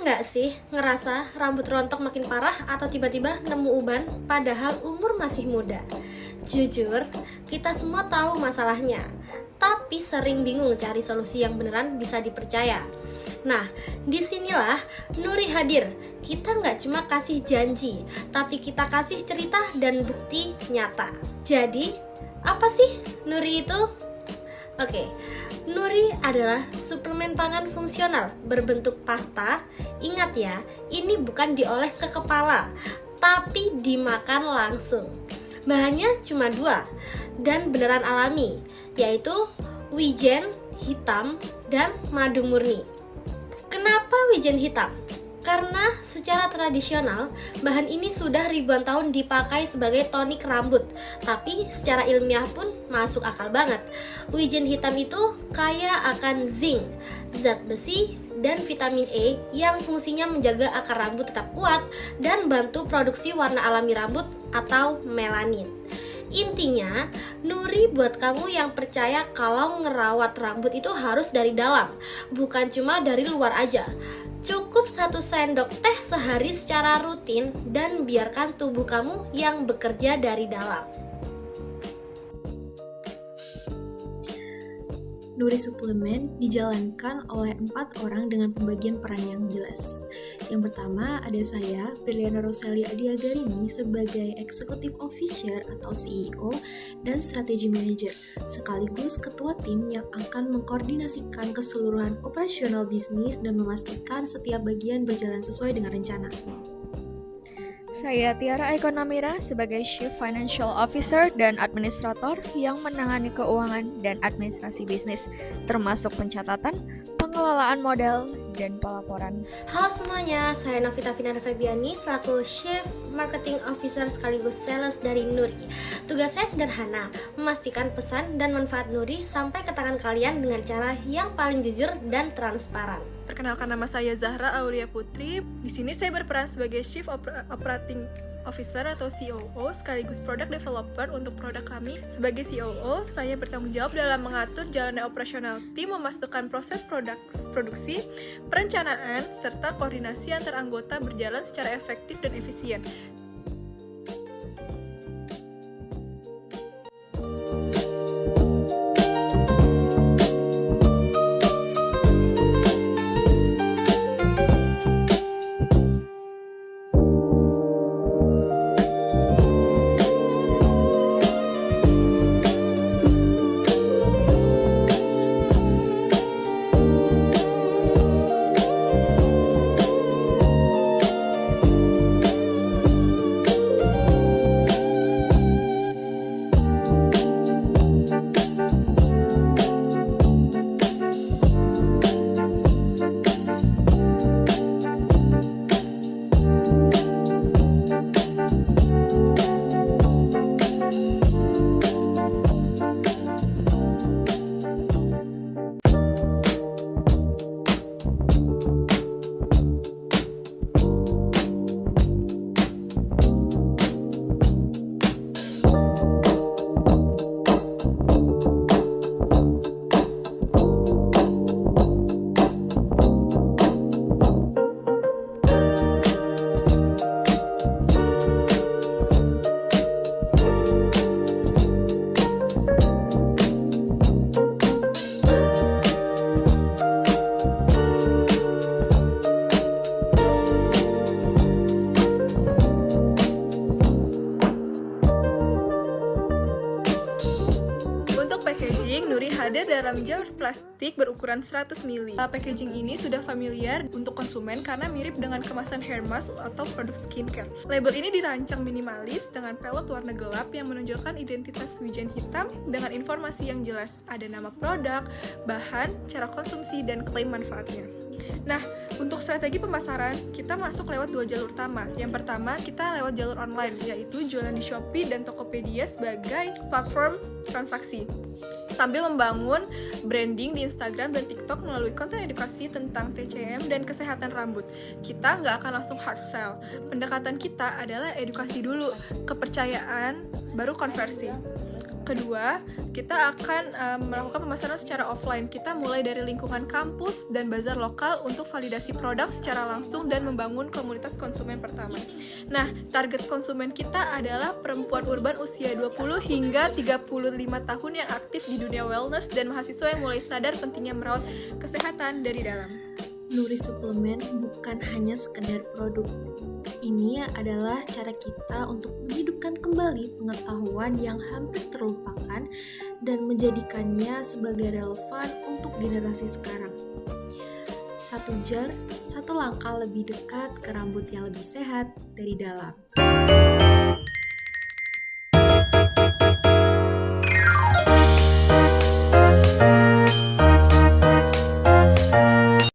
nggak sih ngerasa rambut rontok makin parah atau tiba-tiba nemu uban padahal umur masih muda? Jujur, kita semua tahu masalahnya, tapi sering bingung cari solusi yang beneran bisa dipercaya. Nah, disinilah Nuri hadir. Kita nggak cuma kasih janji, tapi kita kasih cerita dan bukti nyata. Jadi, apa sih Nuri itu? Oke, Nuri adalah suplemen pangan fungsional berbentuk pasta. Ingat ya, ini bukan dioles ke kepala, tapi dimakan langsung. Bahannya cuma 2 dan beneran alami, yaitu wijen hitam dan madu murni. Kenapa wijen hitam? Karena secara tradisional, bahan ini sudah ribuan tahun dipakai sebagai tonik rambut. Tapi secara ilmiah pun masuk akal banget. Wijen hitam itu kaya akan zinc, zat besi, dan vitamin E yang fungsinya menjaga akar rambut tetap kuat dan bantu produksi warna alami rambut atau melanin. Intinya, Nuri buat kamu yang percaya kalau ngerawat rambut itu harus dari dalam, bukan cuma dari luar aja. Cukup 1 sendok teh sehari secara rutin dan biarkan tubuh kamu yang bekerja dari dalam. Nuri Suplemen dijalankan oleh 4 orang dengan pembagian peran yang jelas. Yang pertama ada saya, Berliana Roseli Adiagarini sebagai Executive Officer atau CEO dan Strategy Manager, sekaligus ketua tim yang akan mengkoordinasikan keseluruhan operasional bisnis dan memastikan setiap bagian berjalan sesuai dengan rencana. Saya Tiara Eko Namira sebagai Chief Financial Officer dan Administrator yang menangani keuangan dan administrasi bisnis, termasuk pencatatan, pengelolaan modal, dan pelaporan. Halo semuanya, saya Novita Finanda Febiani selaku Chief Marketing Officer sekaligus Sales dari Nuri. Tugas saya sederhana, memastikan pesan dan manfaat Nuri sampai ke tangan kalian dengan cara yang paling jujur dan transparan. Perkenalkan, nama saya Zahra Aulia Putri. Di sini saya berperan sebagai Chief Operating Officer atau COO sekaligus Product Developer untuk produk kami. Sebagai COO, saya bertanggung jawab dalam mengatur jalannya operasional tim, memastikan proses produksi, perencanaan, serta koordinasi antar anggota berjalan secara efektif dan efisien. Nuri hadir dalam jar plastik berukuran 100 ml. Packaging ini sudah familiar untuk konsumen karena mirip dengan kemasan hair mask atau produk skincare. Label ini dirancang minimalis dengan pelot warna gelap yang menunjukkan identitas wijen hitam dengan informasi yang jelas. Ada nama produk, bahan, cara konsumsi, dan klaim manfaatnya. Nah, untuk strategi pemasaran, kita masuk lewat 2 jalur utama. Yang pertama, kita lewat jalur online, yaitu jualan di Shopee dan Tokopedia sebagai platform transaksi. Sambil membangun branding di Instagram dan TikTok melalui konten edukasi tentang TCM dan kesehatan rambut. Kita nggak akan langsung hard sell. Pendekatan kita adalah edukasi dulu, kepercayaan, baru konversi. Kedua, kita akan melakukan pemasaran secara offline. Kita mulai dari lingkungan kampus dan bazar lokal untuk validasi produk secara langsung dan membangun komunitas konsumen pertama. Nah, target konsumen kita adalah perempuan urban usia 20 hingga 35 tahun yang aktif di dunia wellness dan mahasiswa yang mulai sadar pentingnya merawat kesehatan dari dalam. Nuri Suplemen bukan hanya sekedar produk. Ini adalah cara kita untuk menghidupkan kembali pengetahuan yang hampir terlupakan dan menjadikannya sebagai relevan untuk generasi sekarang. Satu jar, satu langkah lebih dekat ke rambut yang lebih sehat dari dalam.